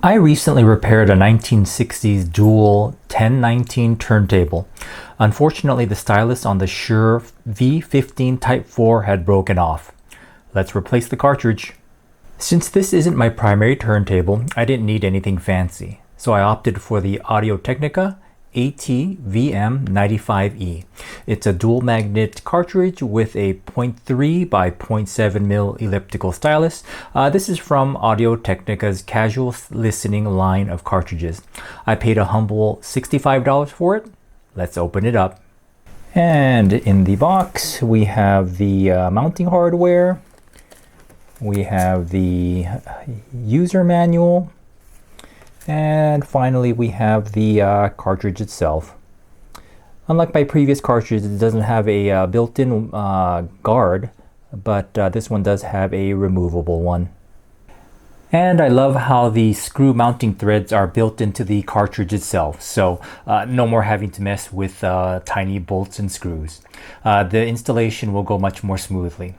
I recently repaired a 1960s dual 1019 turntable. Unfortunately, the stylus on the Shure V15 Type 4 had broken off. Let's replace the cartridge. Since this isn't my primary turntable, I didn't need anything fancy, so I opted for the Audio-Technica AT-VM95E. It's a dual magnet cartridge with a 0.3 by 0.7 mil elliptical stylus. This is from Audio-Technica's casual listening line of cartridges. I paid a humble $65 for it. Let's open it up. And in the box we have the mounting hardware. We have the user manual. And finally, we have the cartridge itself. Unlike my previous cartridge, it doesn't have a built-in guard, but this one does have a removable one. And I love how the screw mounting threads are built into the cartridge itself, so no more having to mess with tiny bolts and screws. The installation will go much more smoothly.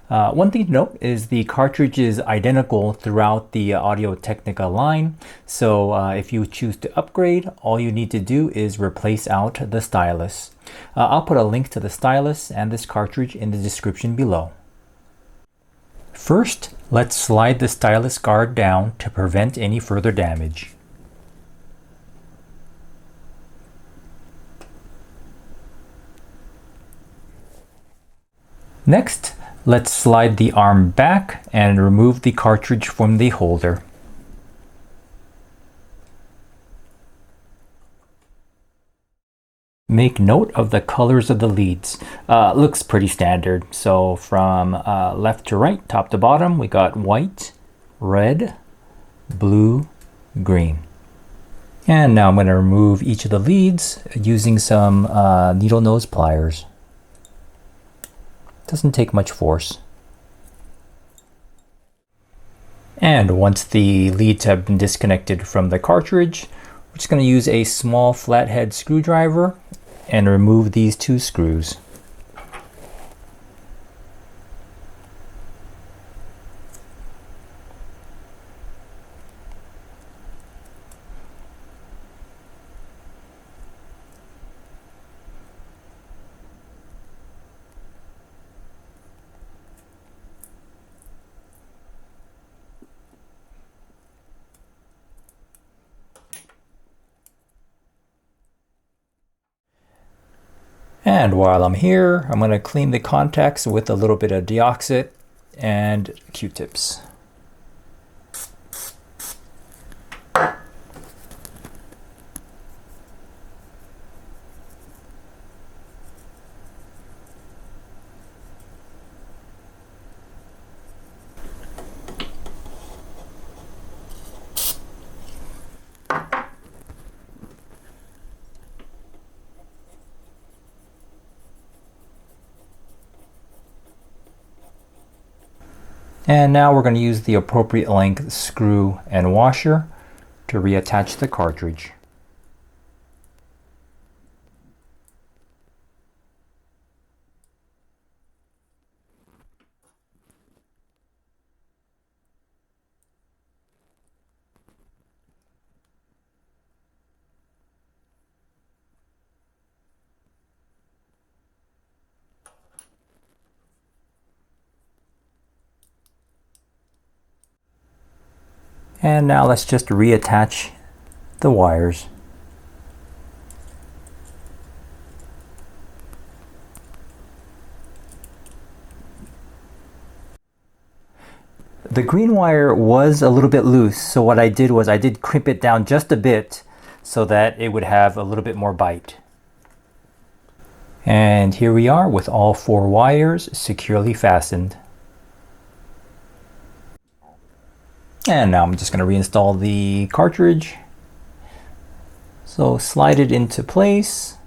One thing to note is the cartridge is identical throughout the Audio-Technica line, so if you choose to upgrade, all you need to do is replace out the stylus. I'll put a link to the stylus and this cartridge in the description below. First, let's slide the stylus guard down to prevent any further damage. Next, let's slide the arm back and remove the cartridge from the holder. Make note of the colors of the leads. Looks pretty standard. So from left to right, top to bottom, we got white, red, blue, green. And now I'm going to remove each of the leads using some needle nose pliers. Doesn't take much force. And once the leads have been disconnected from the cartridge, we're just going to use a small flathead screwdriver and remove these two screws. And while I'm here, I'm going to clean the contacts with a little bit of deoxit and Q-tips. And now we're going to use the appropriate length screw and washer to reattach the cartridge. And now let's just reattach the wires. The green wire was a little bit loose, so what I did was I did crimp it down just a bit so that it would have a little bit more bite. And here we are with all four wires securely fastened. And now I'm just going to reinstall the cartridge. So slide it into place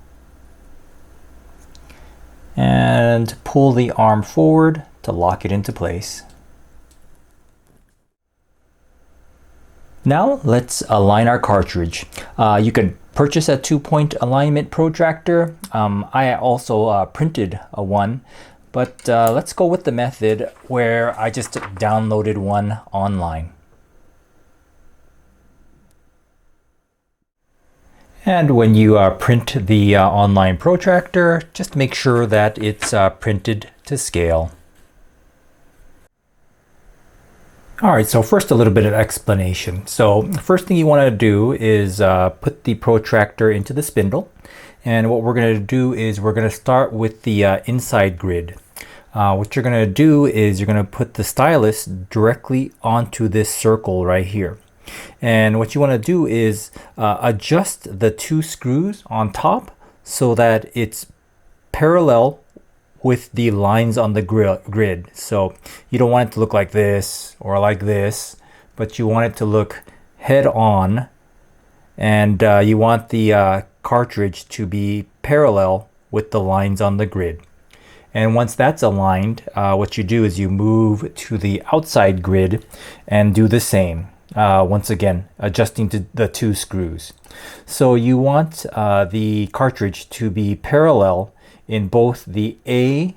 and pull the arm forward to lock it into place. Now let's align our cartridge. You can purchase a 2-point alignment protractor. I also printed one, but let's go with the method where I just downloaded one online. And when you print the online protractor, just make sure that it's printed to scale. All right, so first a little bit of explanation. So first thing you want to do is put the protractor into the spindle. And what we're going to do is we're going to start with the inside grid. What you're going to do is you're going to put the stylus directly onto this circle right here. And what you want to do is adjust the two screws on top so that it's parallel with the lines on the grid. So you don't want it to look like this or like this, but you want it to look head on, and you want the cartridge to be parallel with the lines on the grid. And once that's aligned, what you do is you move to the outside grid and do the same. Once again, adjusting to the two screws. So you want the cartridge to be parallel in both the A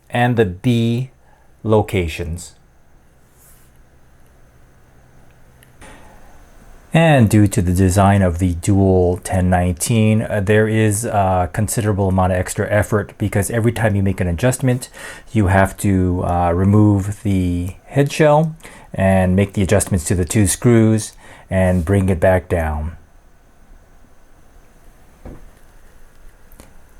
and the B locations. And due to the design of the dual 1019, there is a considerable amount of extra effort, because every time you make an adjustment, you have to remove the head shell and make the adjustments to the two screws and bring it back down.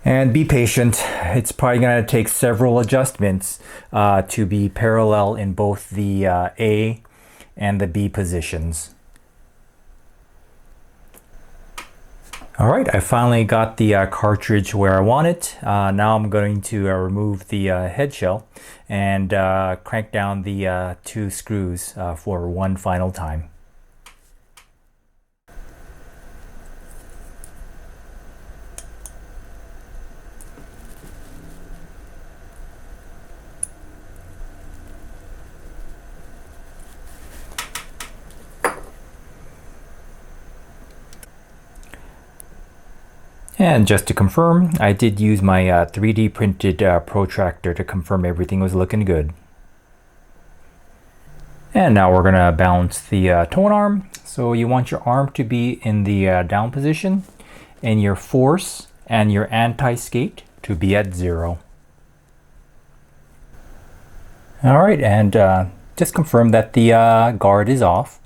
And be patient. It's probably going to take several adjustments to be parallel in both the A and the B positions. All right, I finally got the cartridge where I want it. Now I'm going to remove the head shell and crank down the two screws for one final time. And just to confirm, I did use my 3D printed protractor to confirm everything was looking good. And now we're going to balance the tone arm. So you want your arm to be in the down position, and your force and your anti-skate to be at 0. All right, and just confirm that the guard is off.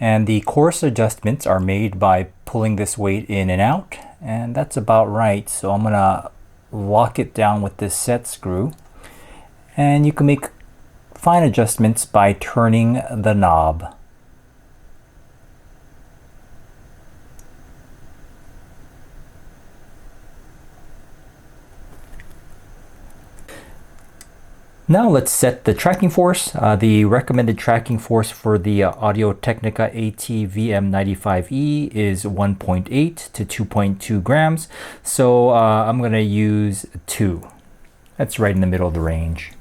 And the course adjustments are made by pulling this weight in and out. And that's about right. So I'm gonna lock it down with this set screw. And you can make fine adjustments by turning the knob. Now let's set the tracking force. The recommended tracking force for the Audio-Technica AT-VM95E is 1.8 to 2.2 grams. So I'm going to use 2. That's right in the middle of the range.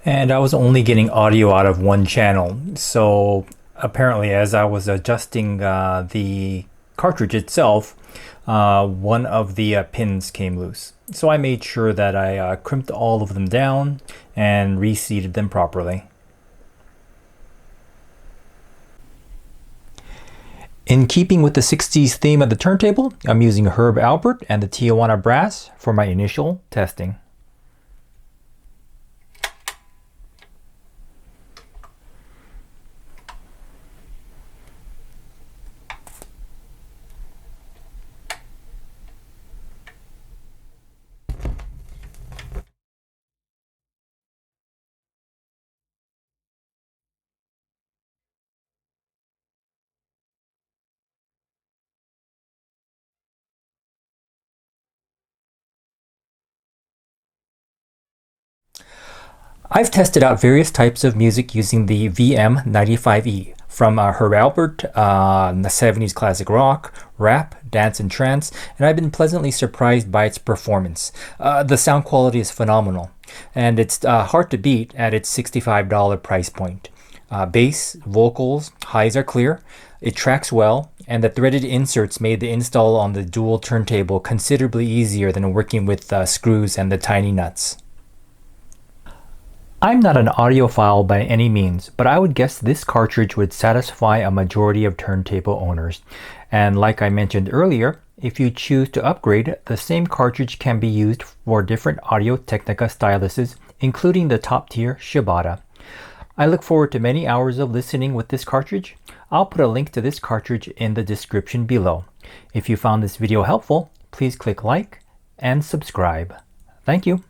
And I was only getting audio out of one channel. So apparently, as I was adjusting the cartridge itself, one of the pins came loose. So I made sure that I crimped all of them down and reseated them properly. In keeping with the 60s theme of the turntable, I'm using Herb Alpert and the Tijuana brass for my initial testing. I've tested out various types of music using the VM95E, from Herb Alpert, the 70s classic rock, rap, dance and trance, and I've been pleasantly surprised by its performance. The sound quality is phenomenal, and it's hard to beat at its $65 price point. Bass, vocals, highs are clear, it tracks well, and the threaded inserts made the install on the dual turntable considerably easier than working with screws and the tiny nuts. I'm not an audiophile by any means, but I would guess this cartridge would satisfy a majority of turntable owners. And like I mentioned earlier, if you choose to upgrade, the same cartridge can be used for different Audio-Technica styluses, including the top-tier Shibata. I look forward to many hours of listening with this cartridge. I'll put a link to this cartridge in the description below. If you found this video helpful, please click like and subscribe. Thank you.